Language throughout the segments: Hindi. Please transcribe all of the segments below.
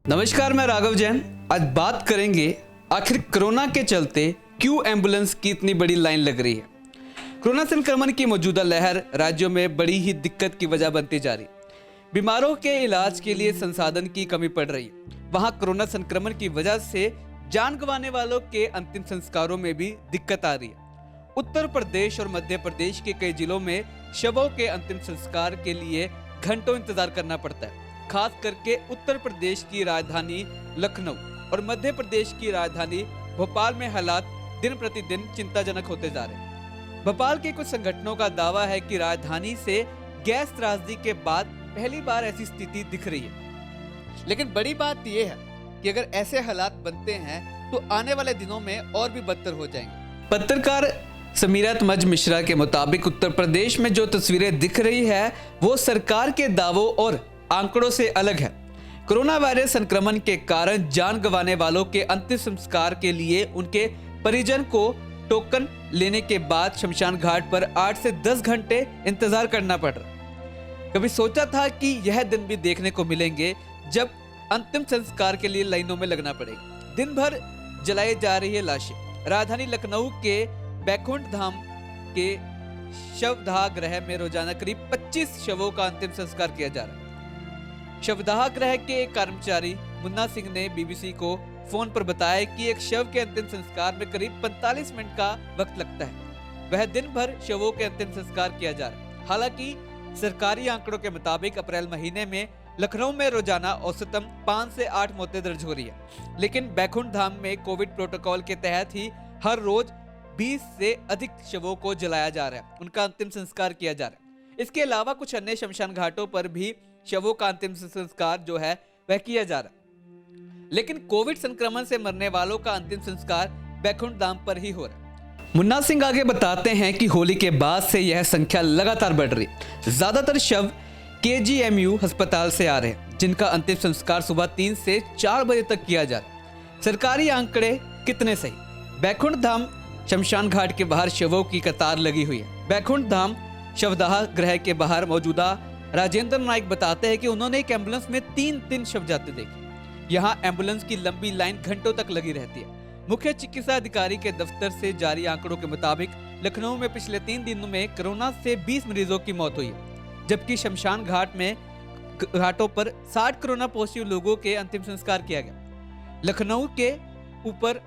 नमस्कार, मैं राघव जैन। आज बात करेंगे आखिर कोरोना के चलते क्यों एम्बुलेंस की इतनी बड़ी लाइन लग रही है। कोरोना संक्रमण की मौजूदा लहर राज्यों में बड़ी ही दिक्कत की वजह बनती जा रही। बीमारों के इलाज के लिए संसाधन की कमी पड़ रही है। वहां कोरोना संक्रमण की वजह से जान गंवाने वालों के अंतिम संस्कारों में भी दिक्कत आ रही है। उत्तर प्रदेश और मध्य प्रदेश के कई जिलों में शवों के अंतिम संस्कार के लिए घंटों इंतजार करना पड़ता है। खास करके उत्तर प्रदेश की राजधानी लखनऊ और मध्य प्रदेश की राजधानी भोपाल में हालात दिन प्रतिदिन चिंताजनक होते जा रहे हैं। भोपाल के कुछ संगठनों का दावा है कि राजधानी से गैस त्रासदी के बाद पहली बार ऐसी स्थिति दिख रही है। लेकिन बड़ी बात यह है कि अगर ऐसे हालात बनते हैं तो आने वाले दिनों में और भी बदतर हो जाएंगे। पत्रकार समीरत मज मिश्रा के मुताबिक उत्तर प्रदेश में जो तस्वीरें दिख रही है वो सरकार के दावों और आंकड़ों से अलग है। कोरोना वायरस संक्रमण के कारण जान गंवाने वालों के अंतिम संस्कार के लिए उनके परिजन को टोकन लेने के बाद शमशान घाट पर 8 से 10 घंटे इंतजार करना पड़ रहा। कभी सोचा था कि यह दिन भी देखने को मिलेंगे जब अंतिम संस्कार के लिए लाइनों में लगना पड़ेगा। दिन भर जलाई जा रही है लाशें। राजधानी लखनऊ के बैकुंठ धाम के शवदाह गृह में रोजाना करीब 25 शवों का अंतिम संस्कार किया जा रहा है। शवदाह गृह के एक कर्मचारी मुन्ना सिंह ने बीबीसी को फोन पर बताया कि एक शव के अंतिम संस्कार में करीब 45 मिनट का वक्त लगता है। वह दिन भर शवों के अंतिम संस्कार किया जा रहा है। हालांकि सरकारी आंकड़ों के मुताबिक अप्रैल महीने में लखनऊ में रोजाना औसतन 5 से 8 मौतें दर्ज हो रही है। लेकिन बैकुंठ धाम में कोविड प्रोटोकॉल के तहत ही हर रोज 20 से अधिक शवों को जलाया जा रहा है, उनका अंतिम संस्कार किया जा रहा है। इसके अलावा कुछ अन्य शमशान घाटों पर भी शवों का अंतिम संस्कार जो है वह किया जा रहा है। लेकिन कोविड संक्रमण से मरने वालों का अंतिम संस्कार बैकुंठ धाम पर ही हो रहा है। मुन्ना सिंह आगे बताते हैं कि होली के बाद से यह संख्या लगातार बढ़ रही है। ज्यादातर शव KGMU अस्पताल से आ रहे हैं, जिनका अंतिम संस्कार सुबह 3 से 4 बजे तक किया जा रहा है। सरकारी आंकड़े कितने सही? बैकुंठ धाम शमशान घाट के बाहर शवों की कतार लगी हुई है। बैकुंठ धाम शवदाह गृह के बाहर मौजूदा राजेंद्र नाइक बताते हैं कि उन्होंने एक एम्बुलेंस में 3 शव जाते देखे। यहाँ एम्बुलेंस की लंबी लाइन घंटों तक लगी रहती है। मुख्य चिकित्सा अधिकारी के दफ्तर से जारी आंकड़ों के मुताबिक लखनऊ में पिछले 3 दिनों में कोरोना से 20 मरीजों की मौत हुई है, जबकि शमशान घाटों पर 60 कोरोना पॉजिटिव लोगों के अंतिम संस्कार किया गया। लखनऊ के ऊपर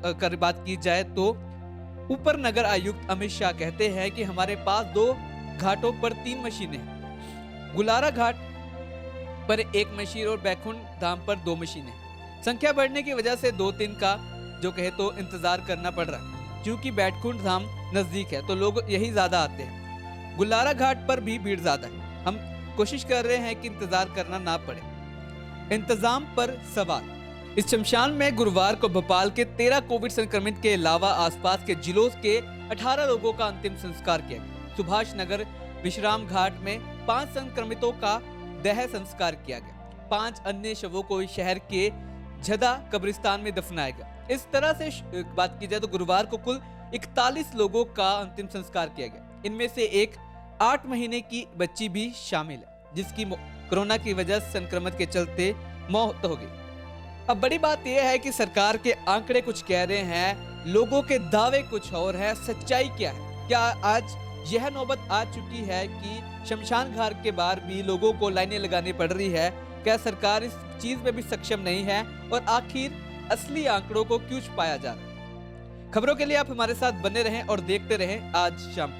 अगर बात की जाए तो ऊपर नगर आयुक्त अमित शाह कहते हैं कि हमारे पास 2 घाटों पर 3 मशीनें हैं। गुलारा घाट पर 1 मशीन और बैकुंठ धाम पर 2 मशीनें। संख्या बढ़ने की वजह से 2-3 का जो कहे तो इंतजार करना पड़ रहा है। क्योंकि बैकुंठ धाम नजदीक है तो लोग यही ज्यादा आते हैं। गुलारा घाट पर भी भीड़ ज्यादा है। हम कोशिश कर रहे हैं कि इंतजार करना ना पड़े। इंतजाम पर सवाल। इस शमशान में गुरुवार को भोपाल के 13 कोविड संक्रमित के अलावा आसपास के जिलों के 18 लोगों का अंतिम संस्कार किया गया। सुभाष नगर विश्राम घाट में 5 संक्रमितों का देह संस्कार किया गया। 5 अन्य शवों को शहर के झदा कब्रिस्तान में दफनाया गया। इस तरह से बात की जाए तो गुरुवार को कुल 41 लोगों का अंतिम संस्कार किया गया। इनमें से एक 8 महीने की बच्ची भी शामिल है, जिसकी कोरोना की वजह से संक्रमण के चलते मौत हो गई। अब बड़ी बात यह है कि सरकार के आंकड़े कुछ कह रहे हैं, लोगों के दावे कुछ और है। सच्चाई क्या है? क्या आज यह नौबत आ चुकी है कि शमशान घाट के बाहर भी लोगों को लाइनें लगानी पड़ रही है? क्या सरकार इस चीज में भी सक्षम नहीं है? और आखिर असली आंकड़ों को क्यों छुपाया जा रहा है? खबरों के लिए आप हमारे साथ बने रहें और देखते रहें आज शाम।